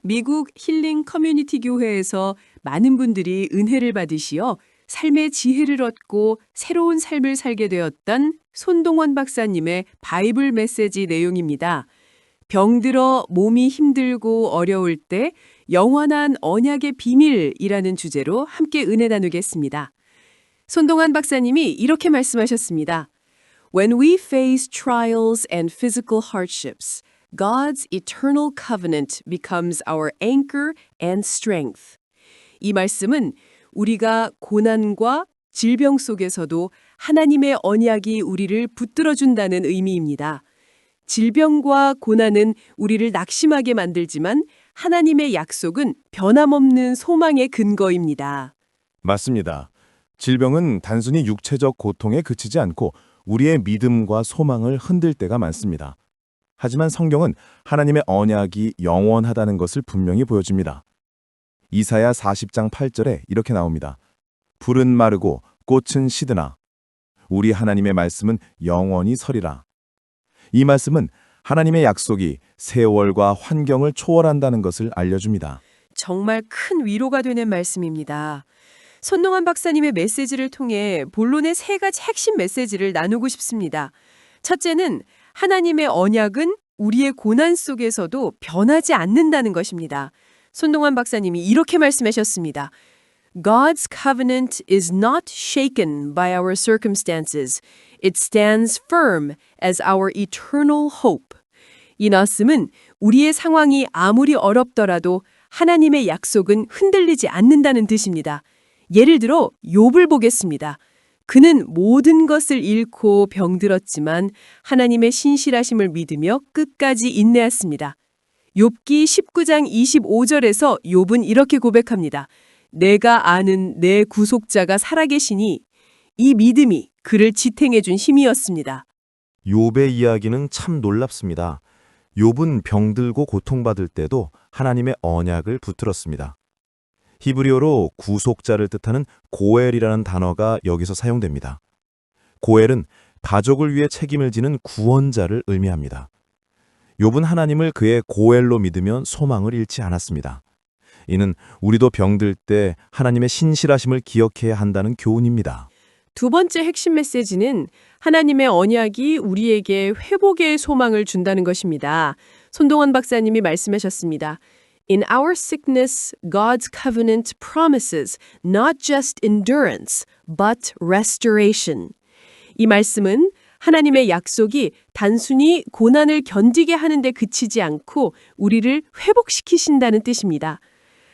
미국 힐링 커뮤니티 교회에서 많은 분들이 은혜를 받으시어 삶의 지혜를 얻고 새로운 삶을 살게 되었던 손동원 박사님의 바이블 메시지 내용입니다. 병들어 몸이 힘들고 어려울 때 영원한 언약의 비밀이라는 주제로 함께 은혜 나누겠습니다. 손동원 박사님이 이렇게 말씀하셨습니다. When we face trials and physical hardships, God's eternal covenant becomes our anchor and strength. 이 말씀은 우리가 고난과 질병 속에서도 하나님의 언약이 우리를 붙들어준다는 의미입니다. 질병과 고난은 우리를 낙심하게 만들지만 하나님의 약속은 변함없는 소망의 근거입니다. 맞습니다. 질병은 단순히 육체적 고통에 그치지 않고 우리의 믿음과 소망을 흔들 때가 많습니다. 하지만 성경은 하나님의 언약이 영원하다는 것을 분명히 보여줍니다. 이사야 40장 8절에 이렇게 나옵니다. 풀은 마르고 꽃은 시드나 우리 하나님의 말씀은 영원히 서리라. 이 말씀은 하나님의 약속이 세월과 환경을 초월한다는 것을 알려줍니다. 정말 큰 위로가 되는 말씀입니다. 손동환 박사님의 메시지를 통해 본론의 세 가지 핵심 메시지를 나누고 싶습니다. 첫째는 하나님의 언약은 우리의 고난 속에서도 변하지 않는다는 것입니다. 손동환 박사님이 이렇게 말씀하셨습니다. God's covenant is not shaken by our circumstances. It stands firm as our eternal hope. 이 말씀은 우리의 상황이 아무리 어렵더라도 하나님의 약속은 흔들리지 않는다는 뜻입니다. 예를 들어 욥을 보겠습니다. 그는 모든 것을 잃고 병들었지만 하나님의 신실하심을 믿으며 끝까지 인내했습니다. 욥기 19장 25절에서 욥은 이렇게 고백합니다. 내가 아는 내 구속자가 살아계시니 이 믿음이 그를 지탱해 준 힘이었습니다. 욥의 이야기는 참 놀랍습니다. 욥은 병들고 고통받을 때도 하나님의 언약을 붙들었습니다. 히브리어로 구속자를 뜻하는 고엘이라는 단어가 여기서 사용됩니다. 고엘은 가족을 위해 책임을 지는 구원자를 의미합니다. 욥은 하나님을 그의 고엘로 믿으며 소망을 잃지 않았습니다. 이는 우리도 병들 때 하나님의 신실하심을 기억해야 한다는 교훈입니다. 두 번째 핵심 메시지는 하나님의 언약이 우리에게 회복의 소망을 준다는 것입니다. 손동원 박사님이 말씀하셨습니다. In our sickness, God's covenant promises not just endurance, but restoration. 이 말씀은 하나님의 약속이 단순히 고난을 견디게 하는데 그치지 않고 우리를 회복시키신다는 뜻입니다.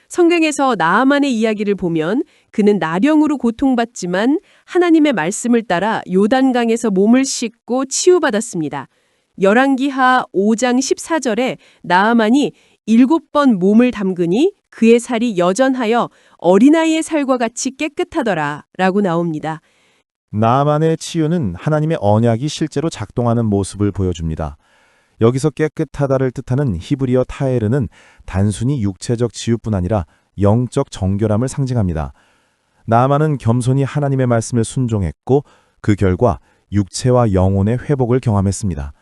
성경에서 나아만의 이야기를 보면 그는 나령으로 고통받지만 하나님의 말씀을 따라 요단강에서 몸을 씻고 치유받았습니다. 열왕기하 5장 14절에 나아만이 7번 몸을 담그니 그의 살이 여전하여 어린아이의 살과 같이 깨끗하더라 라고 나옵니다. 나아만의 치유는 하나님의 언약이 실제로 작동하는 모습을 보여줍니다. 여기서 깨끗하다를 뜻하는 히브리어 타에르는 단순히 육체적 치유뿐 아니라 영적 정결함을 상징합니다. 나아만은 겸손히 하나님의 말씀을 순종했고 그 결과 육체와 영혼의 회복을 경험했습니다.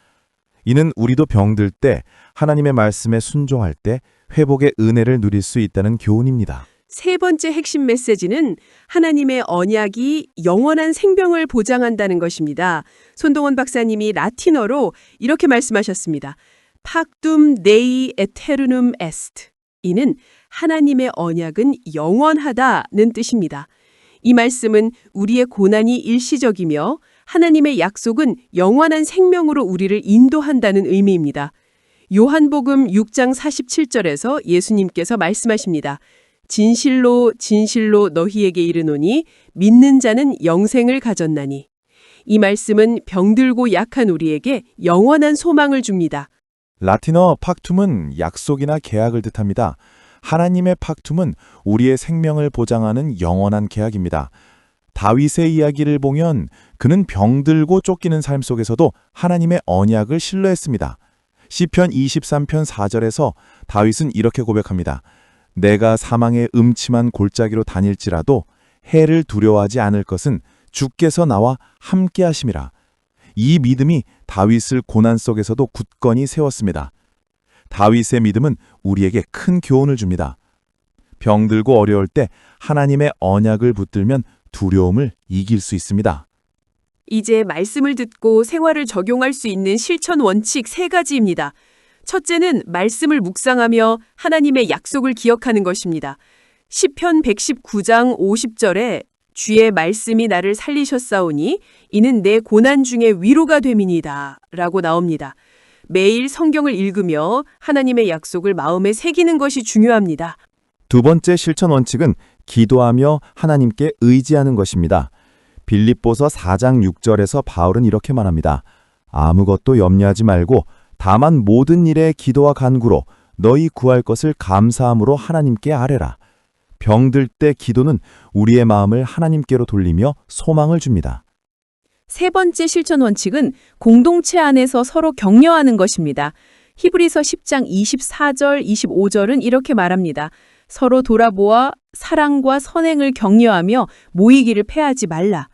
이는 우리도 병들 때 하나님의 말씀에 순종할 때 회복의 은혜를 누릴 수 있다는 교훈입니다. 세 번째 핵심 메시지는 하나님의 언약이 영원한 생명을 보장한다는 것입니다. 손동원 박사님이 라틴어로 이렇게 말씀하셨습니다. Pactum Dei Eternum Est. 이는 하나님의 언약은 영원하다는 뜻입니다. 이 말씀은 우리의 고난이 일시적이며 하나님의 약속은 영원한 생명으로 우리를 인도한다는 의미입니다. 요한복음 6장 47절에서 예수님께서 말씀하십니다. 진실로 진실로 너희에게 이르노니 믿는 자는 영생을 가졌나니. 이 말씀은 병들고 약한 우리에게 영원한 소망을 줍니다. 라틴어 팍툼은 약속이나 계약을 뜻합니다. 하나님의 팍툼은 우리의 생명을 보장하는 영원한 계약입니다. 다윗의 이야기를 보면 그는 병들고 쫓기는 삶 속에서도 하나님의 언약을 신뢰했습니다. 시편 23편 4절에서 다윗은 이렇게 고백합니다. 내가 사망의 음침한 골짜기로 다닐지라도 해를 두려워하지 않을 것은 주께서 나와 함께 하심이라. 이 믿음이 다윗을 고난 속에서도 굳건히 세웠습니다. 다윗의 믿음은 우리에게 큰 교훈을 줍니다. 병들고 어려울 때 하나님의 언약을 붙들면 두려움을 이길 수 있습니다. 이제 말씀을 듣고 생활을 적용할 수 있는 실천 원칙 3가지입니다. 첫째는 말씀을 묵상하며 하나님의 약속을 기억하는 것입니다. 시편 119장 50절에 주의 말씀이 나를 살리셨사오니 이는 내 고난 중에 위로가 됨이니이다 라고 나옵니다. 매일 성경을 읽으며 하나님의 약속을 마음에 새기는 것이 중요합니다. 두 번째 실천 원칙은 기도하며 하나님께 의지하는 것입니다. 빌립보서 4장 6절에서 바울은 이렇게 말합니다. 아무것도 염려하지 말고 다만 모든 일에 기도와 간구로 너희 구할 것을 감사함으로 하나님께 아뢰라. 병들 때 기도는 우리의 마음을 하나님께로 돌리며 소망을 줍니다. 세 번째 실천 원칙은 공동체 안에서 서로 격려하는 것입니다. 히브리서 10장 24절, 25절은 이렇게 말합니다. 서로 돌아보아 사랑과 선행을 격려하며 모이기를 패하지 말라.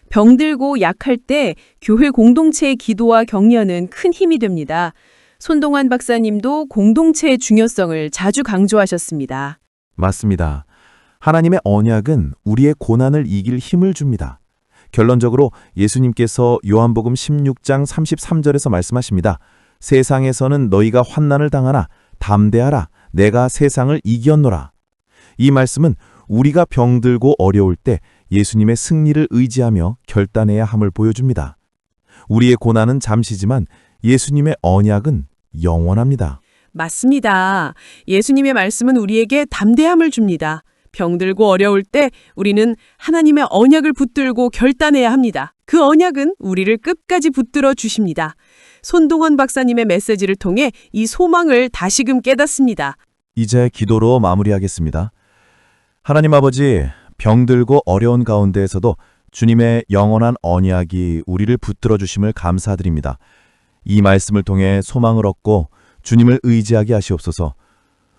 병들고 약할 때 교회 공동체의 기도와 격려는 큰 힘이 됩니다. 손동환 박사님도 공동체의 중요성을 자주 강조하셨습니다. 맞습니다. 하나님의 언약은 우리의 고난을 이길 힘을 줍니다. 결론적으로 예수님께서 요한복음 16장 33절에서 말씀하십니다. 세상에서는 너희가 환난을 당하나 담대하라. 내가 세상을 이겼노라. 이 말씀은 우리가 병들고 어려울 때 예수님의 승리를 의지하며 결단해야 함을 보여줍니다. 우리의 고난은 잠시지만 예수님의 언약은 영원합니다. 맞습니다. 예수님의 말씀은 우리에게 담대함을 줍니다. 병들고 어려울 때 우리는 하나님의 언약을 붙들고 결단해야 합니다. 그 언약은 우리를 끝까지 붙들어 주십니다. 손동원 박사님의 메시지를 통해 이 소망을 다시금 깨닫습니다. 이제 기도로 마무리하겠습니다. 하나님 아버지, 병들고 어려운 가운데에서도 주님의 영원한 언약이 우리를 붙들어 주심을 감사드립니다. 이 말씀을 통해 소망을 얻고 주님을 의지하게 하시옵소서.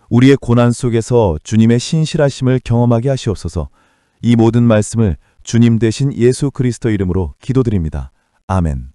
우리의 고난 속에서 주님의 신실하심을 경험하게 하시옵소서. 이 모든 말씀을 주님 되신 예수 그리스도 이름으로 기도드립니다. 아멘.